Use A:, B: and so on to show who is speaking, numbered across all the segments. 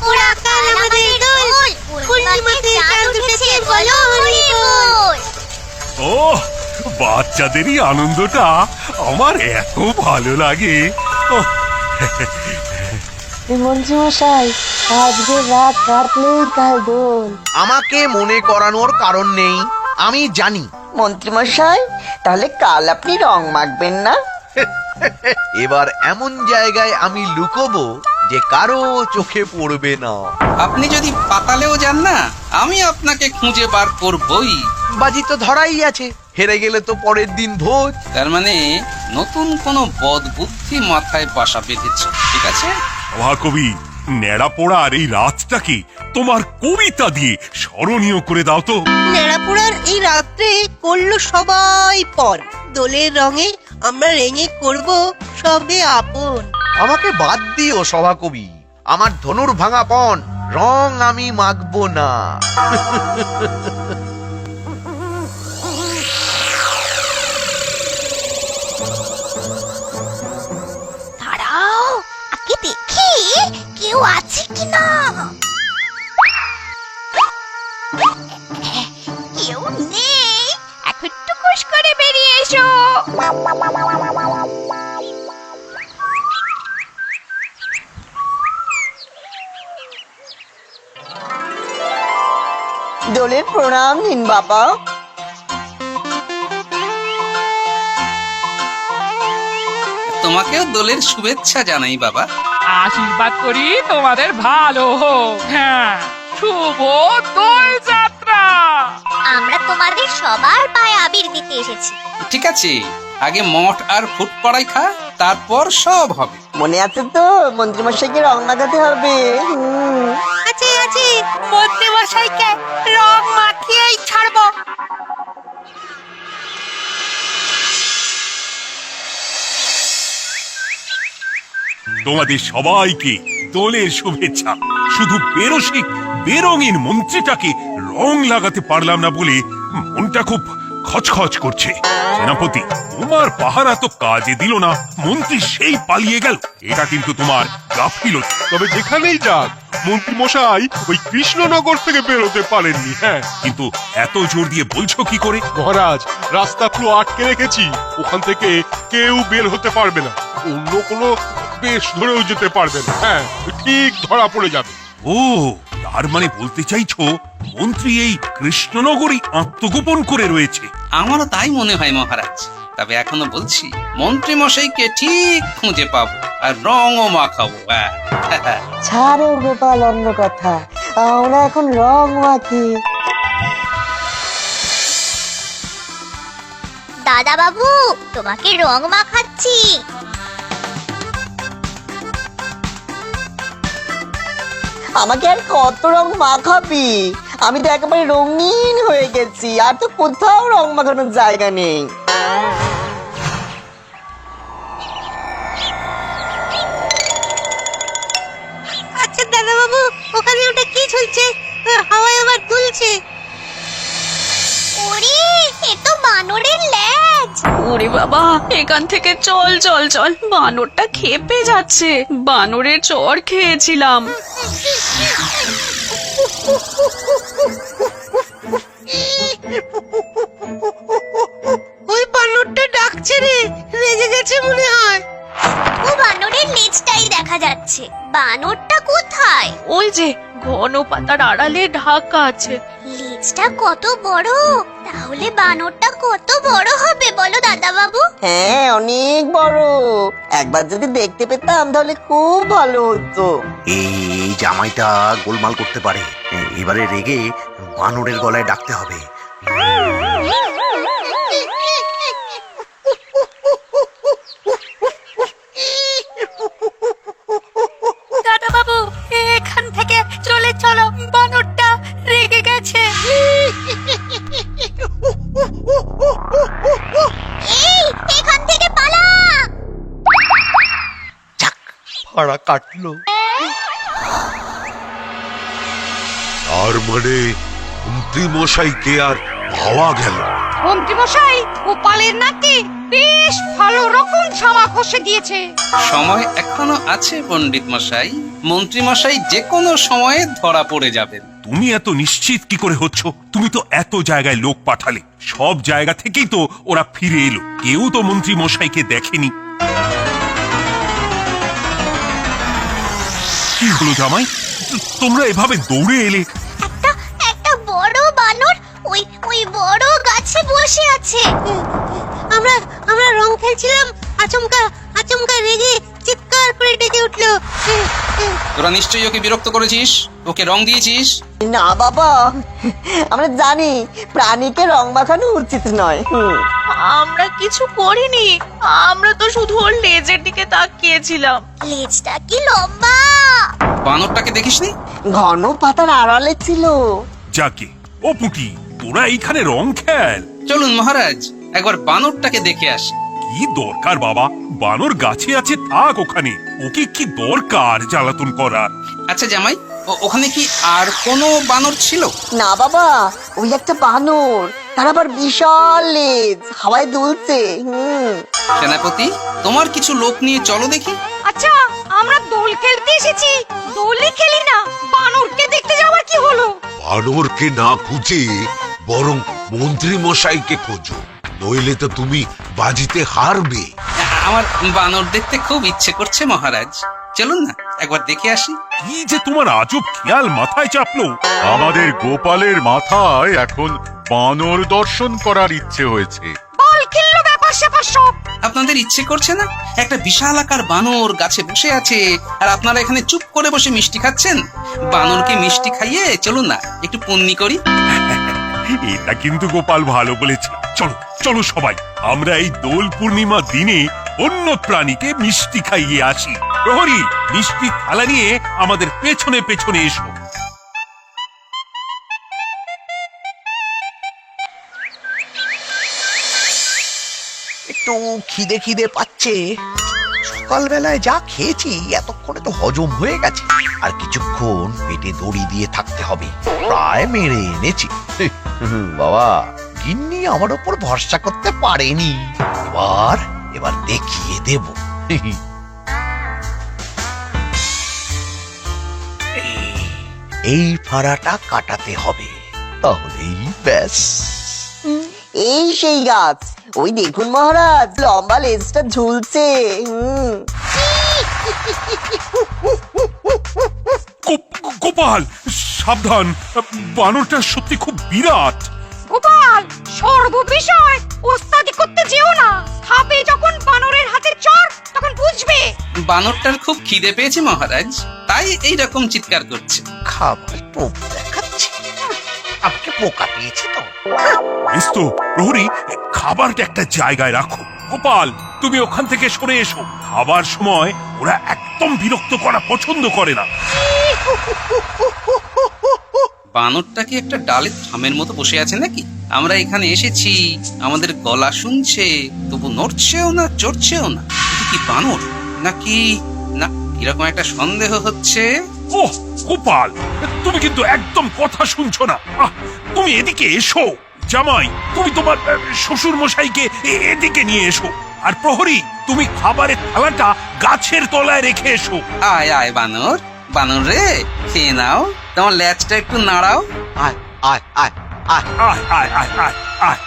A: ওরা কাল আমাদের দোল, পূর্ণিমাতে চাঁদ উঠেছে বলো হরি বল।
B: ও বাচ্চাদেরই আনন্দটা আমার এত ভালো লাগে।
C: মন্ত্রীমশাই, আজকে রাত কাটলেই কাল দোল।
D: আমাকে মনে করানোর কারণ নেই, আমি জানি।
C: মন্ত্রীমশাই, তাহলে কাল আপনি রং মাখবেন না?
D: এবার এমন জায়গায় আমি লুকোবো যে কারো চোখে পড়বে না।
E: আপনি যদি পাতালেও যান না, আমি আপনাকে খুঁজে বার করবই।
D: বাজি তো ধরাই আছে, হেরে গেলে তো পরের দিন ভোজ।
E: তার মানে নতুন কোনো বদ বুদ্ধি মাথায় বাসা বেঁধেছে, ঠিক আছে?
B: মহাকবি, ন্যাড়া পোড়ার এই রাতটাকে তোমার কবিতা দিয়ে স্মরণীয় করে দাও তো।
F: নেড়াপোড়ার এই রাত্রে করলো সবাই পর, দোলের রঙে আমরা রেঙে করব সবে আপন।
D: আমাকে বাদ দিও সভাকবি, আমার ধনুর ভাঙা পণ রং আমি মাখবো না।
A: দাঁড়াও, আগে দেখি কেউ আছে কিনা। কেউ নেই, এখন টুকুস করে বেরিয়ে এসো।
C: দোলের প্রণাম নিন বাবা।
E: তোমাকেও দোলের শুভেচ্ছা জানাই বাবা।
G: আশীর্বাদ করি তোমাদের ভালো হোক। হ্যাঁ, শুভ দোল যাত্রা।
A: আমরা তোমাদের সবার পায়ে আবির দিতে এসেছি।
E: ঠিক আছে, আগে মঠ আর ফুট কড়াই খা, তারপর সব হবে।
C: মনে আছে তো মন্ত্রীমশাইকে রং লাগাতে হবে?
F: আছে আছে, মন্ত্রী মশাইকে রং মাখিয়েই ছাড়বো।
B: তোমাদের সবাইকে দোলের শুভেচ্ছা। শুধু বেরসিক বেরঙিন মন্ত্রীটাকে রং লাগাতে পারলাম না বলে মনটা খুব খচখচ করছে। সেনাপতি, তোমার পাহারা তো কাজে দিল না, মন্ত্রী সেই পালিয়ে গেল। এটা কিন্তু তোমার গাফিলতি।
H: তবে যেখানেই যাক, মন্ত্রী মশাই ওই কৃষ্ণনগর থেকে বেরোতে পারেননি। হ্যাঁ,
B: কিন্তু এত জোর দিয়ে বলছো কি করে?
H: মহারাজ, রাস্তা পুরো আটকে রেখেছি, ওখান থেকে কেউ বের হতে পারবে না। অন্য কোনো বেশ ধরেও যেতে পারবে না। হ্যাঁ, ঠিক ধরা পড়ে যাবে।
B: ও, তার মানে বলতে চাইছো মন্ত্রী এই কৃষ্ণনগরী আত্মগোপন করে রয়েছে?
E: আমারও তাই মনে হয় মহারাজ। তবে এখনো বলছি, মন্ত্রী মশাইকে ঠিক খুঁজে পাবো আর রঙও মাখাবো।
C: ছাড়ো গোপাল অন্য কথা, আমরা এখন রং মাখি।
A: দাদা বাবু, তোমাকে রং মাখাচ্ছি।
C: আমাকে আর কত রং মাখাবি? আমি তো একেবারে রঙিন হয়ে গেছি, আর তো কোথাও রং মাখানোর জায়গা নেই।
F: আচ্ছা দাদা বাবু, ওখানে ওটা কি ঝুলছে? হাওয়ায় আবার দুলছে।
A: ওরে, এ তো বানরের লেজ।
I: ওরে বাবা, এখান থেকে চল চল চল, বানরটা খেপে যাচ্ছে। বানরের চড় খেয়েছিলাম।
F: ওই বানরটা ডাকছে রে, রেগে গেছে মনে হয়।
A: ও বানরের লেজটাই দেখা যাচ্ছে। বানরটা কোথায়?
I: ওই যে ঘন পাতার আড়ালে ঢাকা আছে।
A: লেজটা কত বড়! তাহলে বানরটা কত বড় হবে বলো দাদা বাবু?
C: হ্যাঁ, অনেক বড়। একবার যদি দেখতে পেতাম তাহলে খুব ভালো হতো।
D: এই জামাইটা গোলমাল করতে পারে, এবারে রেগে বানরের গলায় ডাকতে হবে।
F: দাদা বাবু, এখান থেকে চলে চলো, বানরটা রেগে গেছে।
A: এই, এখান থেকে পালা!
D: ফাড়া কাটলো।
H: তার মানে মন্ত্রী মশাইকে আর পাওয়া গেল।
F: মন্ত্রী মশাই, গোপালের নাকি
G: বেশ ভালো রকম ছামা কষে দিয়েছে।
E: সময় এখনো আছে পণ্ডিত মশাই, মন্ত্রী মশাই যে কোনো সময়ে ধরা পড়ে যাবেন।
B: তুমি এত নিশ্চিত কি করে হচ্ছ? তুমি তো এত জায়গায় লোক পাঠালে, সব জায়গা থেকেই তো ওরা ফিরে এলো, কেউ তো মন্ত্রী মশাইকে দেখেনি। কি হলো জামাই, তোমরা এভাবে দৌড়ে এলে?
A: একটা বড় বানর ওই বড় গাছে বসে আছে।
F: আমরা রং খেলছিলাম, আচমকা আচমকা রেগে চিৎকার করে ডেকে উঠলো।
E: তোরা নিশ্চয়ই ওকে বিরক্ত করেছিস, ওকে রং দিয়েছিস।
C: না বাবা, আমরা জানি প্রাণীকে রং মাখানো উচিত নয়।
I: আমরা কিছু করিনি, আমরা তো শুধু ওর লেজের দিকে তাকিয়েছিলাম।
A: লেজটা কি লম্বা!
E: বানরটাকে দেখিসনি?
C: ঘন পাতার আড়ালে ছিল।
B: যাকে ও পুটি, তোরা এইখানে রং খেল?
E: চলুন মহারাজ, একবার বানরটাকে দেখে আসি।
B: কি দরকার বাবা, বানর গাছে আছে, থাক ওখানে, ওকে কি দরকার জ্বালাতন করার?
E: আচ্ছা জামাই, ওখানে কি আর কোনো বানর ছিল?
C: না বাবা, ওই একটা বানর, তার আবার বিশাল লেজ, হাওয়ায় দুলছে।
E: সেনাপতি, তোমার কিছু লোক নিয়ে চলো দেখি।
G: আচ্ছা, আমরা দোল খেলতে এসেছি, দোলই খেলি না, বানরকে দেখতে যাওয়ার কি হলো?
J: বানরকে না খুঁজে বরং মন্ত্রী মশাইকে খোঁজো, নইলে তো তুমি বাজিতে হারবে।
E: আমার বানর দেখতে খুব ইচ্ছে করছে মহারাজ, চলুন না একবার দেখে আসি।
B: কি যে তোমার আজব খেয়াল মাথায় চাপলো!
H: আমাদের গোপালের মাথায় এখন বানর দর্শন করার ইচ্ছে হয়েছে।
G: বল খেললো ব্যাপার স্যাপার সব।
E: আপনাদের ইচ্ছে করছে না? একটা বিশাল আকার বানর গাছে বসে আছে, আর আপনারা এখানে চুপ করে বসে মিষ্টি খাচ্ছেন। বানরকে মিষ্টি খাইয়ে চলুন না একটু পুণ্যি করি।
B: এটা কিন্তু গোপাল ভালো বলেছে। চলো চলো সবাই, আমরা এই দোল পূর্ণিমা দিনে অন্য প্রাণীকে মিষ্টি খাইয়ে আসি। প্রহরী, মিষ্টি থালা নিয়ে আমাদের পেছনে পেছনে এসো।
D: একটু খিদে খিদে পাচ্ছে। সকালবেলায় যা খেয়েছি এতক্ষণে তো হজম হয়ে গেছে, আর কিছুক্ষণ পেটে দড়ি দিয়ে থাকতে হবে। প্রায় মেরে এনেছি। বাবা, গিন্নি আমার উপর ভরসা করতে পারেনি, এবার দেখিয়ে দেব। এই ফাড়াটা কাটাতে হবে, তাহলেই ব্যাস।
C: এই সেই গাছ, ওই দেখুন মহারাজ, লম্বা লেজটা ঝুলছে।
B: গোপাল সাবধান, বানরটা সত্যি খুব বিরাট।
G: গোপাল, সর্ববিষয় ওস্তাদি করতে যেও না, খাবে যখন বানরের হাতের চর, তখন বুঝবে।
E: বানরটার খুব খিদে পেয়েছে মহারাজ, তাই এই রকম চিৎকার করছে।
D: খাবার টোপ দেখাচ্ছে, আমাকে পোকা পেয়েছে তো।
B: বেশ তো প্রহরী, খাবারটা একটা জায়গায় রাখো। গোপাল, তুমি ওখান থেকে সরে এসো, খাবার সময় ওরা একদম বিরক্ত করা পছন্দ করে না।
E: বানরটা কি একটা ডালে থামের মতো বসে আছে নাকি? আমরা এখানে এসেছি, আমাদের গলা শুনছে, তবু নড়ছেও না চড়ছেও না। এটা কি বানর নাকি না? এরকম একটা সন্দেহ হচ্ছে।
B: ওহ গোপাল, তুমি কিন্তু একদম কথা শুনছো না। তুমি এদিকে এসো। জামাই, তুমি তোমার শ্বশুর মশাইকে এদিকে নিয়ে এসো। আর প্রহরী, তুমি খাবারের থালাটা গাছের তলায় রেখে এসো।
E: আয় আয় বানর, বানর রে, খেয়ে নাও, তোমার ল্যাজটা একটু নাড়াও।
D: আয় আয় আয় আয়
B: আয় আয় আয় আয় আয় আয়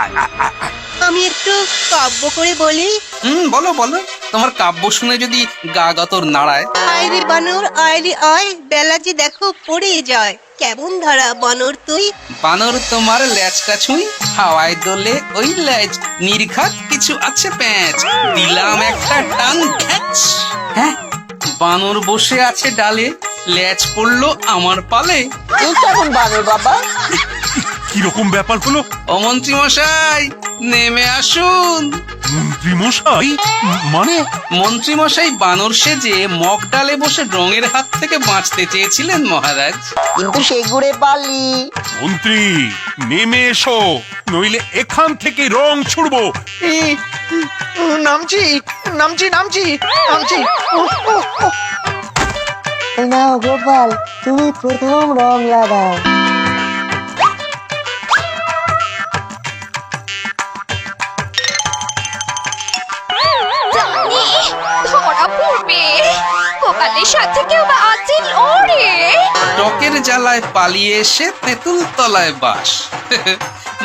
B: আয় আয় আয়।
F: আমি একটু কাব্য করে বলি।
E: বলো বলো, তোমার কাব্য শুনে যদি গা গতর নাড়ায়।
F: আয় রে বানর, আয় রে আয়, বেলা যে দেখো পড়ে যায়, কেমন ধারা বানর তুই।
E: বানর তোমার ল্যাজটা ছুঁই, হাওয়ায় দোলে ওই ল্যাজ, নির্ঘাত কিছু আছে প্যাঁচ, দিলাম একটা টান ঘ্যাচ। হ্যাঁ, বানর বসে আছে ডালে, ল্যাজ পড়লো আমার পালে।
C: এই কেমন বানর বাবা?
B: কিরকম ব্যাপার হলো?
E: ও মন্ত্রী মশাই, নেমে আসুন।
B: মন্ত্রী মশাই মানে?
E: মন্ত্রী মশাই বানর সেজে মগ ডালে বসে রঙের হাত থেকে বাঁচতে চেয়েছিলেন মহারাজ,
C: কিন্তু সে ঘুরে পারলি।
B: মন্ত্রী নেমে এসো, নইলে এখান থেকে রং ছুড়বো।
D: নামছি নামছি নামছি নামছি।
C: নাও গোপাল, তুমি প্রথম রং লাগাও।
G: গোপালের সাথে কেউ আছে ওরে
E: টকের জ্বালায় পালিয়ে এসে তেঁতুল তলায় বাস।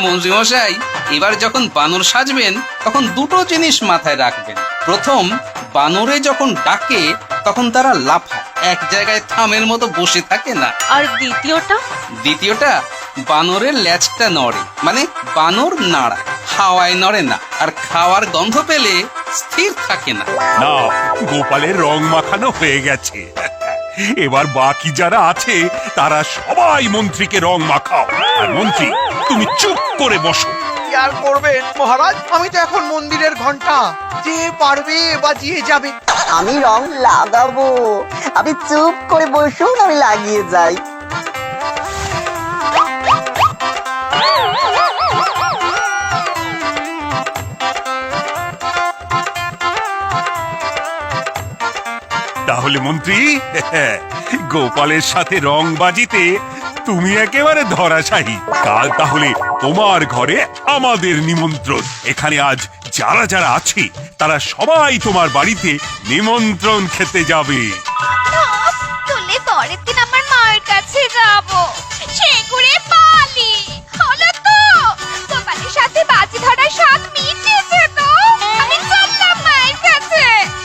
E: মন্ত্রীমশাই, এবার যখন বানর সাজবেন তখন দুটো জিনিস মাথায় রাখবেন। প্রথম, বানরে যখন ডাকে তখন তারা লাফায়, এক জায়গায় থামের মতো বসে থাকে না।
I: আর দ্বিতীয়টা?
E: দ্বিতীয়টা, বানরের ল্যাজটা নড়ে, মানে বানর নাড়ায়, হাওয়ায় নড়ে না, আর খাওয়ার গন্ধ পেলে স্থির থাকে না।
B: না, গোপালের রং মাখানো হয়ে গেছে। এবার বাকি যারা আছে তারা সবাই মন্ত্রীকে রং মাখাও। আর মন্ত্রী, তুমি চুপ করে বসো।
D: কি আর করবেন মহারাজ, আমি তো এখন মন্দিরের ঘন্টা, যে পারবে বাজিয়ে যাবে।
C: আমি রং লাগাবো, আপনি চুপ করে বসুন, আমি লাগিয়ে যাই।
B: তাহলে মন্ত্রী, গোপালের সাথে রং বাজিতে তুমি একেবারে ধরাশায়ী। কাল তাহলে তোমার ঘরে আমাদের নিমন্ত্রণ। এখানে আজ যারা যারা আছে তারা সবাই তোমার বাড়িতে নিমন্ত্রণ খেতে যাবে।
A: তুলে পরের দিন আমার মায়ের কাছে যাব, সে করে পালি হলো তো। গোপালের সাথে বাজি ধরার স্বাদ মিটেছে তো। আমি চললাম মায়ের কাছে,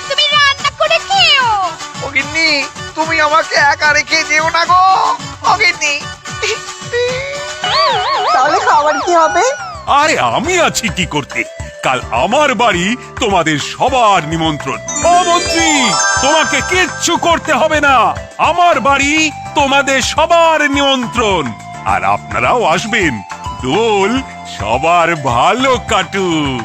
A: তুমি রান্না করে খেও।
D: অগিন্নি, তুমি আমাকে একা রেখে যেও না গো অগিন্নি।
C: তাহলে খাবার কি হবে?
B: আরে আমি আছি কি করতে? কাল আমার বাড়ি তোমাদের সবার নিমন্ত্রণ। ও মন্ত্রী, তোমাকে কিচ্ছু করতে হবে না, আমার বাড়ি তোমাদের সবার নিমন্ত্রণ। আর আপনারাও আসবেন, দোল সবার ভালো কাটুক।